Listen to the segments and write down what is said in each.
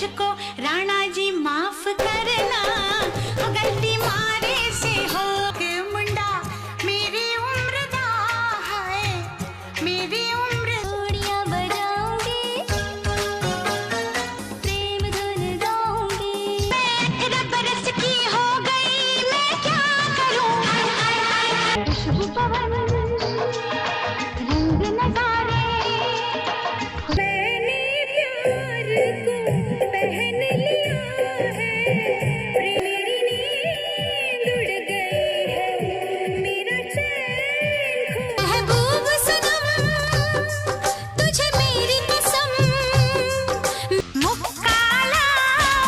मुझको राणा जी माफ करना, गलती मारे से हो के मुंडा मेरी उम्र दा है, मेरी उम्र चूड़ियां बजाऊंगी, प्रेम धुन गाऊंगी। मैं रबरस की हो गई, मैं क्या करूं? खुशबू पवन रंग नजारे, मैंने प्यार को पहन लिया है, मेरी नींद उड़ गई है, मेरा चैन खो। महबूब सनम तुझे मेरी कसम, मुक्काला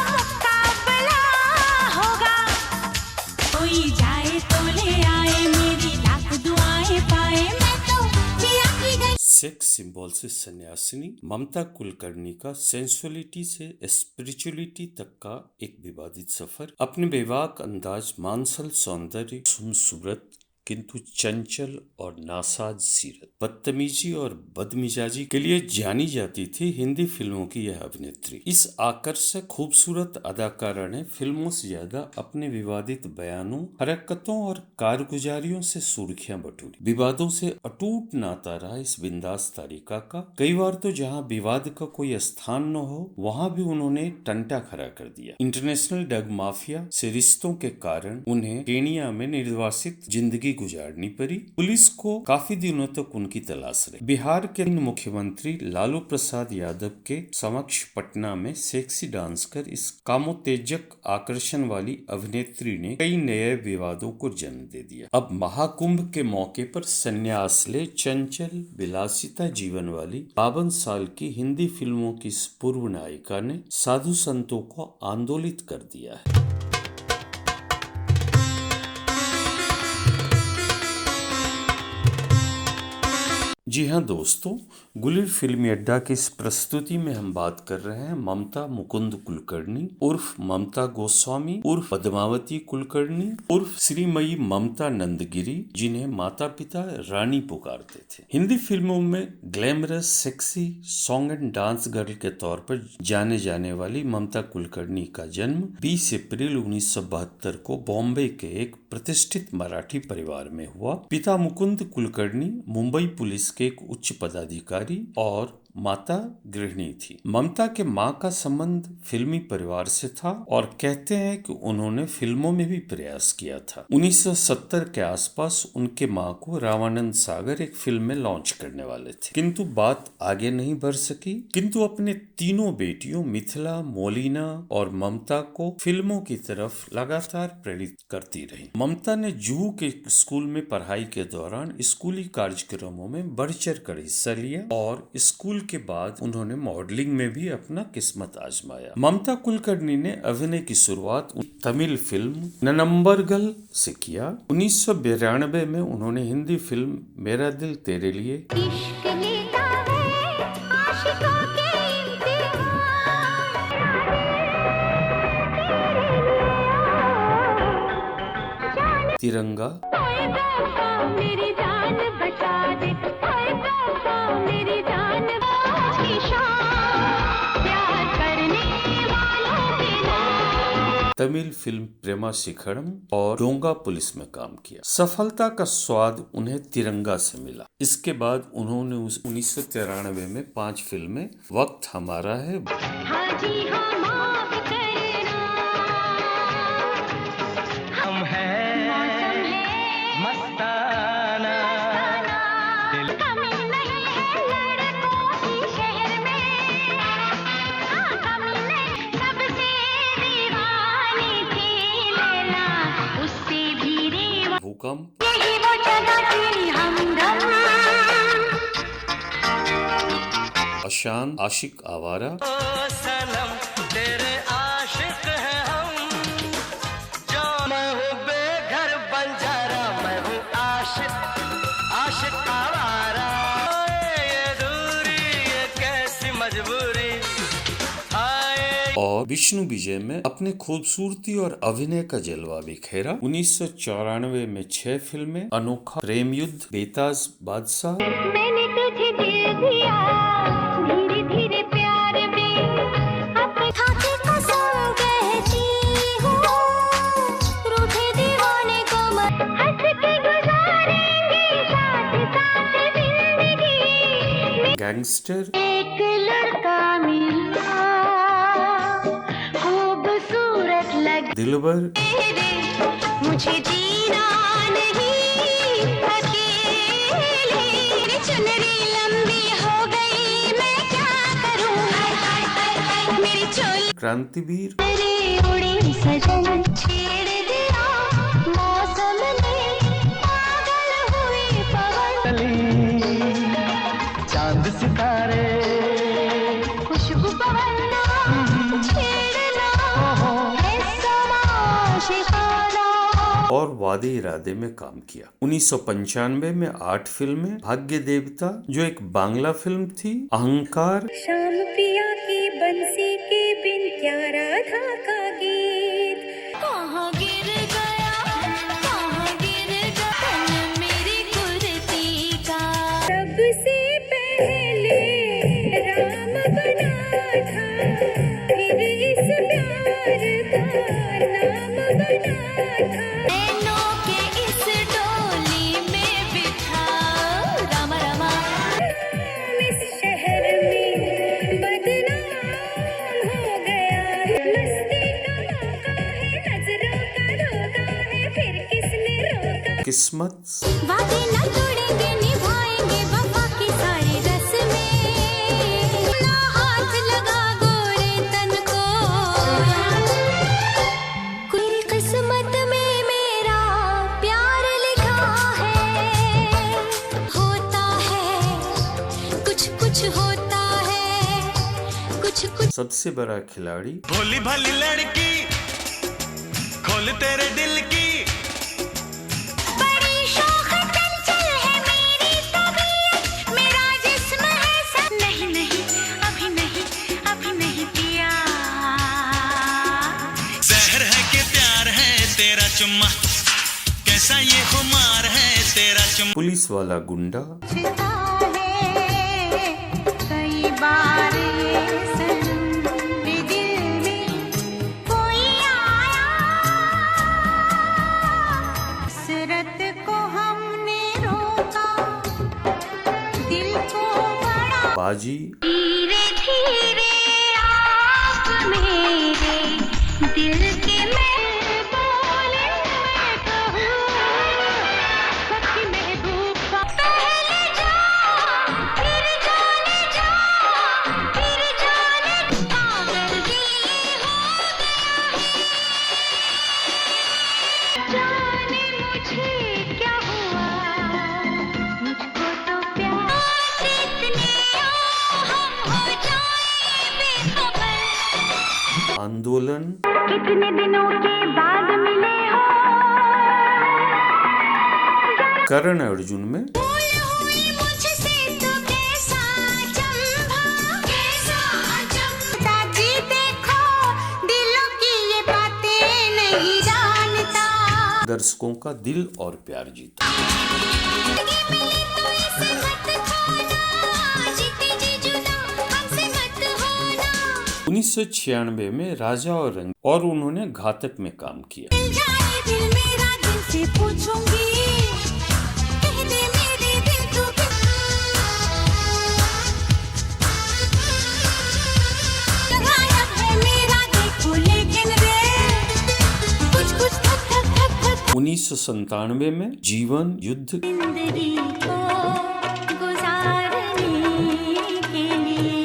मुक्काबला होगा, कोई जाए तो ले आए, मेरी लाख दुआएं पाए, मैं तो पिया की गई। सेक्स सिंबल से सन्यासिनी ममता कुलकर्णी का सेंसुअलिटी से स्पिरिचुअलिटी तक का एक विवादित सफर, अपने बेबाक अंदाज, मांसल सौंदर्य, खूबसूरत किंतु चंचल और नासाज सीरत, बदतमीजी और बदमिजाजी के लिए जानी जाती थी हिंदी फिल्मों की यह अभिनेत्री। इस आकर्षक खूबसूरत अदाकारा ने फिल्मों से ज्यादा अपने विवादित बयानों, हरकतों और कारगुजारियों से सुर्खियां बटोरी। विवादों से अटूट नाता रहा इस बिंदास तारिका का। कई बार तो जहां विवाद का कोई स्थान न हो, वहां भी उन्होंने टंटा खड़ा कर दिया। इंटरनेशनल ड्रग माफिया से रिश्तों के कारण उन्हें केनिया में निर्वासित जिंदगी गुजारनी पड़ी। पुलिस को काफी दिनों तक उनकी तलाश रही। बिहार के मुख्यमंत्री लालू प्रसाद यादव के समक्ष पटना में सेक्सी डांस कर इस कामोत्तेजक आकर्षण वाली अभिनेत्री ने कई नए विवादों को जन्म दे दिया। अब महाकुंभ के मौके पर संन्यास ले चंचल विलासिता जीवन वाली 52 साल की हिंदी फिल्मों की इस पूर्व नायिका ने साधु संतों को आंदोलित कर दिया है। जी हाँ दोस्तों, गुलिर फिल्मी अड्डा की इस प्रस्तुति में हम बात कर रहे हैं ममता मुकुंद कुलकर्णी उर्फ ममता गोस्वामी उर्फ पद्मावती कुलकर्णी उर्फ श्रीमयी ममता नंदगिरी, जिन्हें माता पिता रानी पुकारते थे। हिंदी फिल्मों में glamorous, sexy, song and dance girl के तौर पर जाने जाने वाली ममता कुलकर्णी का जन्म 20 अप्रैल 1972 को बॉम्बे के एक प्रतिष्ठित मराठी परिवार में हुआ। पिता मुकुंद कुलकर्णी मुंबई पुलिस के एक उच्च पदाधिकारी और माता गृहिणी थी। ममता के मां का संबंध फिल्मी परिवार से था और कहते हैं कि उन्होंने फिल्मों में भी प्रयास किया था। 1970 के आसपास उनके मां को रामानंद सागर एक फिल्म में लॉन्च करने वाले थे, किंतु बात आगे नहीं बढ़ सकी। किंतु अपने तीनों बेटियों मिथिला, मोलिना और ममता को फिल्मों की तरफ लगातार प्रेरित करती रही। ममता ने जुहू के स्कूल में पढ़ाई के दौरान स्कूली कार्यक्रमों में बढ़ चढ़ कर हिस्सा लिया और स्कूल के बाद उन्होंने मॉडलिंग में भी अपना किस्मत आजमाया। ममता कुलकर्णी ने अभिनय की शुरुआत तमिल फिल्म नन्नबरगल से किया। 1992 में उन्होंने हिंदी फिल्म मेरा दिल तेरे लिए, इश्क लेता है आशिकों के इम्तिहान, तिरंगा, मेरी जान बचा दे, मेरी जान प्यार करने वालों के नाम। तमिल फिल्म प्रेमा शिखरम और डोंगा पुलिस में काम किया। सफलता का स्वाद उन्हें तिरंगा से मिला। इसके बाद उन्होंने 1993 में 5 फिल्में वक्त हमारा है, हाँ जी हाँ माफ करना, हम हैं मस्ताना, दिल कमी नहीं है लड़कों की शहर में, हाँ कमी नहीं, सबसे दीवानी थी लैला, उससे भी दीवानी, भूकंप, यही वो जगह थी हमदम, अशांत, आशिक आवारा, ओ सनम तेरे आशिक हैं हम, जो मैं हूँ बेघर बंजारा, मैं हूँ आशिक, आशिक आवारा, ये दूरी ये कैसी मजबूरी आए। और विष्णु विजय में अपने खूबसूरती और अभिनय का जलवा बिखेरा। 1994 में 6 फिल्में, अनोखा, प्रेम युद्ध, बेताज बादशाह, मैंने तुझे दिल दिया, धीरे धीरे प्यार में अब था गैंगस्टर, एक लड़का मिला खूबसूरत लगे दिलबर, मुझे जीना नहीं अकेले, मेरी चुनरी लंबी हो गई, मैं क्या करूं, मेरी चोली क्रांतिवीर, उड़ी सजन छेड़ दिया मौसम ने पागल हुई पवन चांद सितारे खुशबू पवन्ना छेड़ना है समा शिकारा। और वादे इरादे में काम किया। 1995 में 8 फिल्में, भाग्य देवता जो एक बांग्ला फिल्म थी, अहंकार, शाम पिया की बंसी के बिन क्या राधा का गीत, कहाँ गिर गया तन मेरी कुर्ती का, सबसे पहले राम बना था, फिर इस प्यार का नाम बना था। नैनों के इस डोली में बिठा रामा रामा, इस शहर में बदनाम हो गया है, मस्ती का मौका है, नजरों का धोखा है, फिर किसने रोका। किस्मत, वादे न तोड़ेंगे निभाएंगे वफा की सारी रस्में, ना हाथ लगा गोरे तन को, कोई किस्मत में मेरा प्यार लिखा है, होता है कुछ कुछ होता है कुछ कुछ। सबसे बड़ा खिलाड़ी, भोली भाली लड़की खोल तेरे दिल की, बड़ी शौक चंचल है मेरी तबीयत, मेरा जिस्म है सब, नहीं नहीं अभी नहीं पिया, जहर है कि प्यार है तेरा चुम्मा, कैसा ये खुमार है तेरा चुम्मा। पुलिस वाला गुंडा, छिता है कई बार ये सनम, मेरे दिल में कोई आया, हसरत को हमने रोका, दिल को बड़ा, बाजी, धीरे धीरे आप मेरे दिल के मैं बोले मैं कहूँ, सच्ची महबूबा पहले जा फिर जाने जा, फिर जाने पागल दिल हो गया है, जाने मुझे क्या हुआ, मुझको तो प्यार इतने हम हो जाए बेखबर, आंदोलन, कितने दिनों के बाद मिले हो, करण अर्जुन में भूल हुई मुझसे तो कैसा चंभा, जी देखो दिलों की ये बातें नहीं जानता, दर्शकों का दिल और प्यार जीता। जिंदगी मिली तो इसे मत खोना, जीते जी जुदा हमसे मत होना, 1996 में राजा और रंग, और उन्होंने घातक में काम किया। मिल जाए दिल मेरा दिल से पूछूंगी, कह दे मेरे दिल तू लगाया है मेरा देखो लेकिन रे, कुछ कुछ थक थक थक थक 1997 में जीवन युद्ध, जिंदगी को गुजारने के लिए,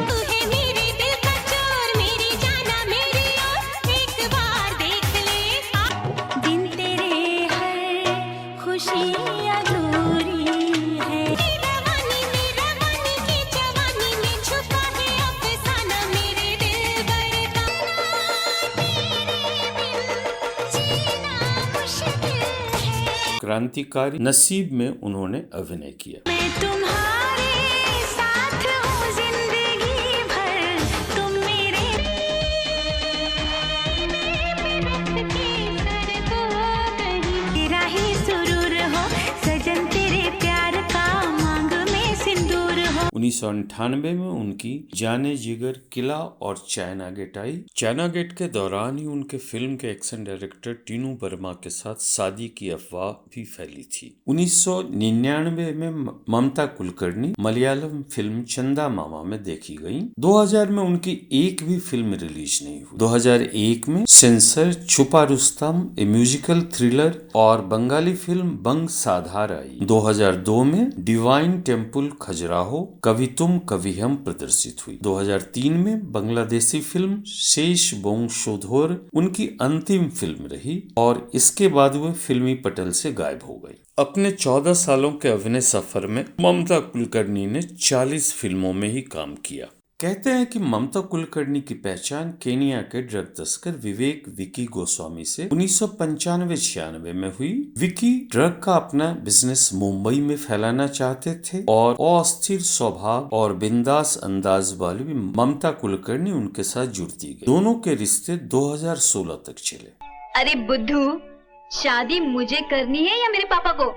तू है मेरे दिल का चोर, मेरी जाना मेरी ओर, एक बार देख ले, दिन तेरे हर खुशी अधूरी है, रवानी की जवानी में छुपा है अफसाना, मेरे दिल भर का तेरे बिन जीना मुश्किल है, क्रांतिकारी, नसीब में उन्होंने अभिनय किया। मैं तुम्हारे साथ हूँ जिंदगी भर, तुम मेरे तेरा ही सुरूर हो, सजन तेरे प्यार का मांग में सिंदूर हो, 1998 में उनकी जाने जिगर, किला और चाइना गेट आई। चाइना गेट के दौरान ही उनके फिल्म के एक्शन डायरेक्टर टीनू वर्मा के साथ शादी की अफवाह भी फैली थी। 1999 में ममता कुलकर्णी मलयालम फिल्म चंदा मामा में देखी गयी। 2000 में उनकी एक भी फिल्म रिलीज नहीं हुई। 2001 में सेंसर, छुपा रुस्तम, ए म्यूजिकल थ्रिलर और बंगाली फिल्म बंग साधार आई। 2002 में डिवाइन टेम्पल खजुराहो, कभी तुम कभी हम प्रदर्शित हुई। 2003 में बांग्लादेशी फिल्म शेष बोंगशोधोर उनकी अंतिम फिल्म रही और इसके बाद वे फिल्मी पटल से गायब हो गई। अपने 14 सालों के अभिनय सफर में ममता कुलकर्णी ने 40 फिल्मों में ही काम किया। कहते हैं कि ममता कुलकर्णी की पहचान केनिया के ड्रग तस्कर विवेक विकी गोस्वामी से 1995-96 में हुई। विकी ड्रग का अपना बिजनेस मुंबई में फैलाना चाहते थे और अस्थिर स्वभाव और बिंदास अंदाज वाली ममता कुलकर्णी उनके साथ जुड़ती गई। दोनों के रिश्ते 2016 तक चले। अरे बुद्धू, शादी मुझे करनी है या मेरे पापा को?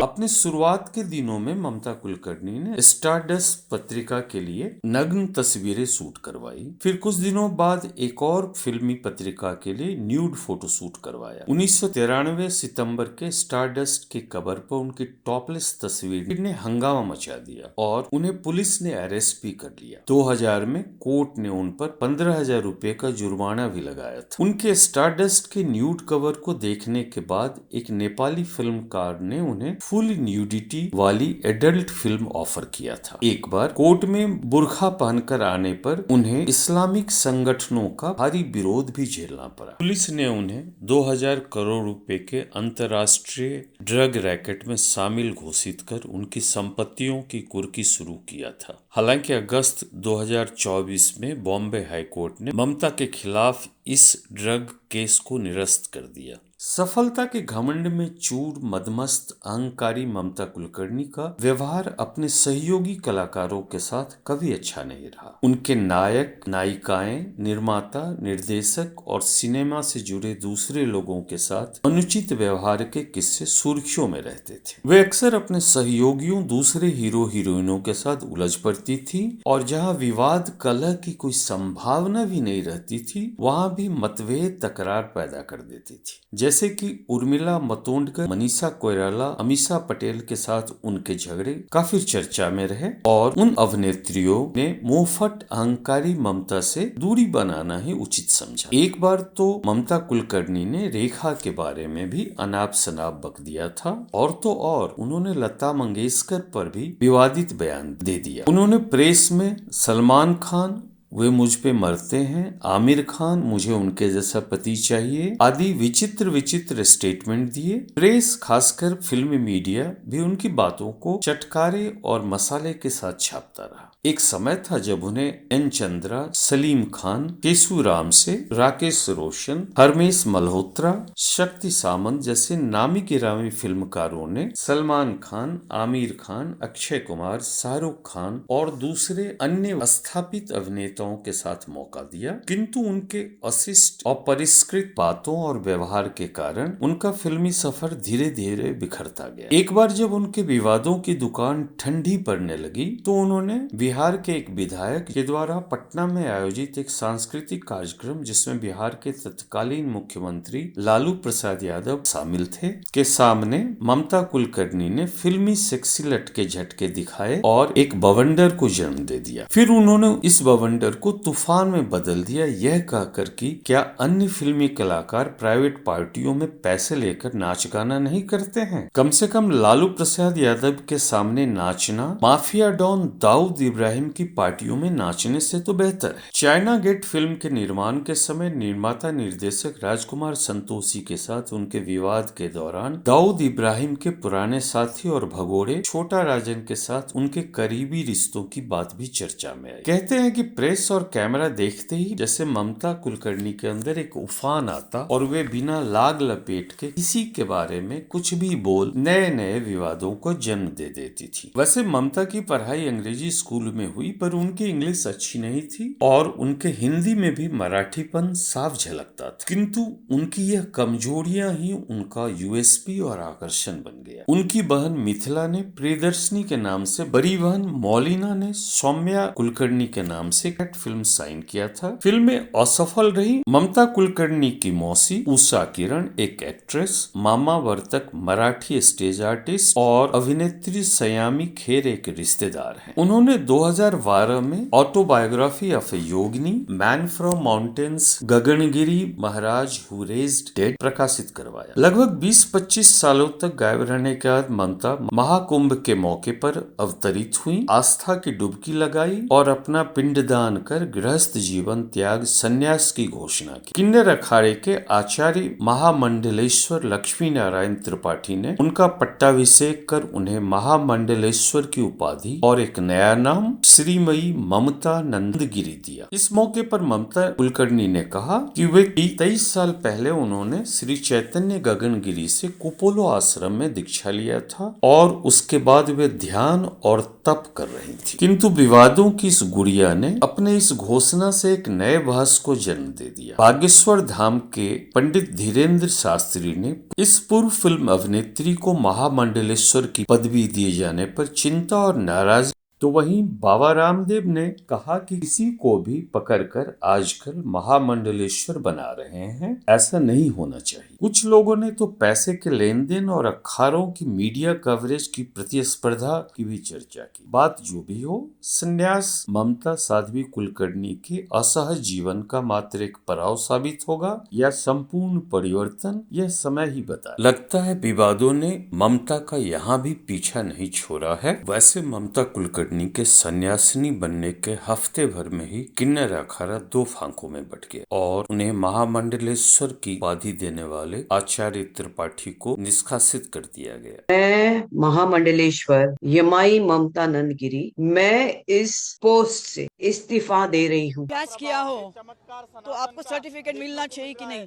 अपने शुरुआत के दिनों में ममता कुलकर्णी ने स्टारडस्ट पत्रिका के लिए नग्न तस्वीरें शूट करवाई। फिर कुछ दिनों बाद एक और फिल्मी पत्रिका के लिए न्यूड फोटो शूट करवाया। 1993 सितंबर के स्टारडस्ट के कवर पर उनकी टॉपलेस तस्वीर ने हंगामा मचा दिया और उन्हें पुलिस ने अरेस्ट भी कर लिया। 2000 में कोर्ट ने उन पर 15,000 रुपए का जुर्माना भी लगाया था। उनके स्टारडस्ट के न्यूड कवर को देखने के बाद एक नेपाली फिल्मकार ने उन्हें फुल न्यूडिटी वाली एडल्ट फिल्म ऑफर किया था। एक बार कोर्ट में बुर्खा पहनकर आने पर उन्हें इस्लामिक संगठनों का भारी विरोध भी झेलना पड़ा। पुलिस ने उन्हें 2000 करोड़ रुपए के अंतर्राष्ट्रीय ड्रग रैकेट में शामिल घोषित कर उनकी संपत्तियों की कुर्की शुरू किया था। हालांकि अगस्त 2024 में बॉम्बे हाई कोर्ट ने ममता के खिलाफ इस ड्रग केस को निरस्त कर दिया। सफलता के घमंड में चूर मदमस्त अहंकारी ममता कुलकर्णी का व्यवहार अपने सहयोगी कलाकारों के साथ कभी अच्छा नहीं रहा। उनके नायक, नायिकाएं, निर्माता, निर्देशक और सिनेमा से जुड़े दूसरे लोगों के साथ अनुचित व्यवहार के किस्से सुर्खियों में रहते थे। वे अक्सर अपने सहयोगियों, दूसरे हीरो हीरोइनों के साथ उलझ पड़ती थी और जहां विवाद, कलह की कोई संभावना भी नहीं रहती थी, वहां भी मतभेद, तकरार पैदा कर देती थी। जैसे कि उर्मिला मातोंडकर, मनीषा कोइराला, अमीषा पटेल के साथ उनके झगड़े काफी चर्चा में रहे और उन अभिनेत्रियों ने मुंहफट अहंकारी ममता से दूरी बनाना ही उचित समझा। एक बार तो ममता कुलकर्णी ने रेखा के बारे में भी अनाप शनाप बक दिया था और तो और उन्होंने लता मंगेशकर पर भी विवादित बयान दे दिया। उन्होंने प्रेस में सलमान खान वे मुझ पे मरते हैं, आमिर खान मुझे उनके जैसा पति चाहिए आदि विचित्र स्टेटमेंट दिए। प्रेस, खासकर फिल्मी मीडिया भी उनकी बातों को चटकारे और मसाले के साथ छापता रहा। एक समय था जब उन्हें एन चंद्रा, सलीम खान, केशू राम से, राकेश रोशन, हरमेश मल्होत्रा, शक्ति सामंत जैसे नामी गिरामी फिल्मकारों ने सलमान खान, आमिर खान, अक्षय कुमार, शाहरुख खान और दूसरे अन्य स्थापित अभिनेताओं के साथ मौका दिया, किंतु उनके अशिष्ट और परिष्कृत बातों और व्यवहार के कारण उनका फिल्मी सफर धीरे धीरे बिखरता गया। एक बार जब उनके विवादों की दुकान ठंडी पड़ने लगी तो उन्होंने बिहार के एक विधायक के द्वारा पटना में आयोजित एक सांस्कृतिक कार्यक्रम, जिसमें बिहार के तत्कालीन मुख्यमंत्री लालू प्रसाद यादव शामिल थे, के सामने ममता कुलकर्णी ने फिल्मी सेक्सी लटके झटके दिखाए और एक बवंडर को जन्म दे दिया। फिर उन्होंने इस बवंडर को तूफान में बदल दिया, यह कहकर कि क्या अन्य फिल्मी कलाकार प्राइवेट पार्टियों में पैसे लेकर नाच गाना नहीं करते हैं? कम से कम लालू प्रसाद यादव के सामने नाचना माफिया डॉन दाऊद इब्राहिम की पार्टियों में नाचने से तो बेहतर है। चाइना गेट फिल्म के निर्माण के समय निर्माता निर्देशक राजकुमार संतोषी के साथ उनके विवाद के दौरान दाऊद इब्राहिम के पुराने साथी और भगोड़े छोटा राजन के साथ उनके करीबी रिश्तों की बात भी चर्चा में आई। कहते हैं कि प्रेस और कैमरा देखते ही जैसे ममता कुलकर्णी के अंदर एक उफान आता और वे बिना लाग लपेट के किसी के बारे में कुछ भी बोल नए नए विवादों को जन्म दे देती थी। वैसे ममता की पढ़ाई अंग्रेजी स्कूल में हुई, पर उनकी इंग्लिश अच्छी नहीं थी और उनके हिंदी में भी मराठीपन साफ झलकता था। किंतु उनकी यह कमजोरियां ही उनका यूएसपी और आकर्षण बन गया। उनकी बहन मिथिला ने प्रियदर्शनी के नाम से, बड़ी बहन मौलिना ने सौम्या कुलकर्णी के नाम से फिल्म साइन किया था। फिल्में असफल रही। ममता कुलकर्णी की मौसी उषा किरण एक एक्ट्रेस, मामा वर्तक मराठी स्टेज आर्टिस्ट और अभिनेत्री सयामी खेर एक रिश्तेदार हैं। उन्होंने 2012 में autobiography of a Yogini, man from mountains, Gaganagiri Maharaj who raised dead प्रकाशित करवाया। लगभग 20-25 सालों तक गायब रहने के बाद ममता महाकुंभ के मौके पर अवतरित हुई, आस्था की डुबकी लगाई और अपना पिंडदान कर गृहस्थ जीवन त्याग संन्यास की घोषणा की। किन्नर अखाड़े के आचार्य महामंडलेश्वर लक्ष्मी नारायण त्रिपाठी ने उनका पट्टाभिषेक कर उन्हें महामंडलेश्वर की उपाधि और एक नया नाम श्रीमयी ममता नंदगिरी दिया। इस मौके पर ममता कुलकर्णी ने कहा कि वे 23 साल पहले उन्होंने श्री चैतन्य गगनगिरी से कुपोलो आश्रम में दीक्षा लिया था और उसके बाद वे ध्यान और तप कर रही थी। किंतु विवादों की इस गुड़िया ने अपने इस घोषणा से एक नए बहस को जन्म दे दिया। बागेश्वर धाम के पंडित धीरेन्द्र शास्त्री ने इस पूर्व फिल्म अभिनेत्री को महामंडलेश्वर की पदवी दिए जाने पर चिंता और नाराजगी, तो वहीं बाबा रामदेव ने कहा कि किसी को भी पकड़कर आजकल महामंडलेश्वर बना रहे हैं, ऐसा नहीं होना चाहिए। कुछ लोगों ने तो पैसे के लेन देन और अखाड़ों की मीडिया कवरेज की प्रतिस्पर्धा की भी चर्चा की। बात जो भी हो, संन्यास ममता साध्वी कुलकर्णी के असहज जीवन का मात्र एक पड़ाव साबित होगा या संपूर्ण परिवर्तन, यह समय ही बता। लगता है विवादों ने ममता का यहाँ भी पीछा नहीं छोड़ा है। वैसे ममता कुलकर्णी के सन्यासिनी बनने के हफ्ते भर में ही किन्नर अखाड़ा दो फांकों में बट गया और उन्हें महामंडलेश्वर की उपाधि देने वाले आचार्य त्रिपाठी को निष्कासित कर दिया गया। मैं महामंडलेश्वर यमाई ममता नंदगिरी, मैं इस पोस्ट से इस्तीफा दे रही हूँ। कैच किया हो तो आपको सर्टिफिकेट मिलना चाहिए कि नहीं?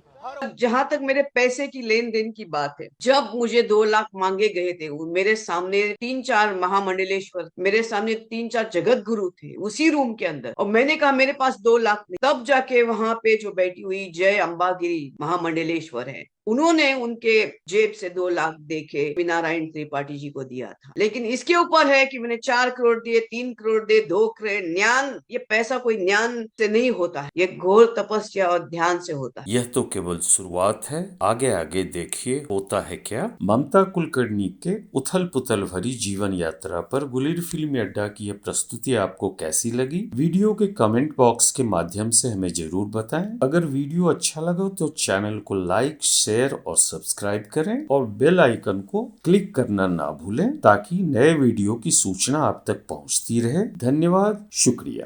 जहाँ तक मेरे पैसे की लेन देन की बात है, जब मुझे 2 लाख मांगे गए थे, मेरे सामने 3-4 महामंडलेश्वर, मेरे सामने 3-4 जगत गुरु थे उसी रूम के अंदर, और मैंने कहा मेरे पास 2 लाख नहीं। तब जाके वहां पे जो बैठी हुई जय अंबागिरी महामंडलेश्वर है, उन्होंने उनके जेब से 2 लाख देके नारायण त्रिपाठी जी को दिया था। लेकिन इसके ऊपर है कि मैंने 4 करोड़ दिए, 3 करोड़ दिए, 2 करोड़। ज्ञान, ये पैसा कोई ज्ञान से नहीं होता है, ये घोर तपस्या और ध्यान से होता है। यह तो केवल शुरुआत है, आगे आगे देखिए होता है क्या। ममता कुलकर्णी के उथल पुथल भरी जीवन यात्रा पर गुलेर फिल्मी अड्डा की यह प्रस्तुति आपको कैसी लगी, वीडियो के कमेंट बॉक्स के माध्यम से हमें जरूर बताएं। अगर वीडियो अच्छा लगा तो चैनल को लाइक, शेयर और सब्सक्राइब करें और बेल आइकन को क्लिक करना ना भूलें ताकि नए वीडियो की सूचना आप तक पहुंचती रहे। धन्यवाद, शुक्रिया।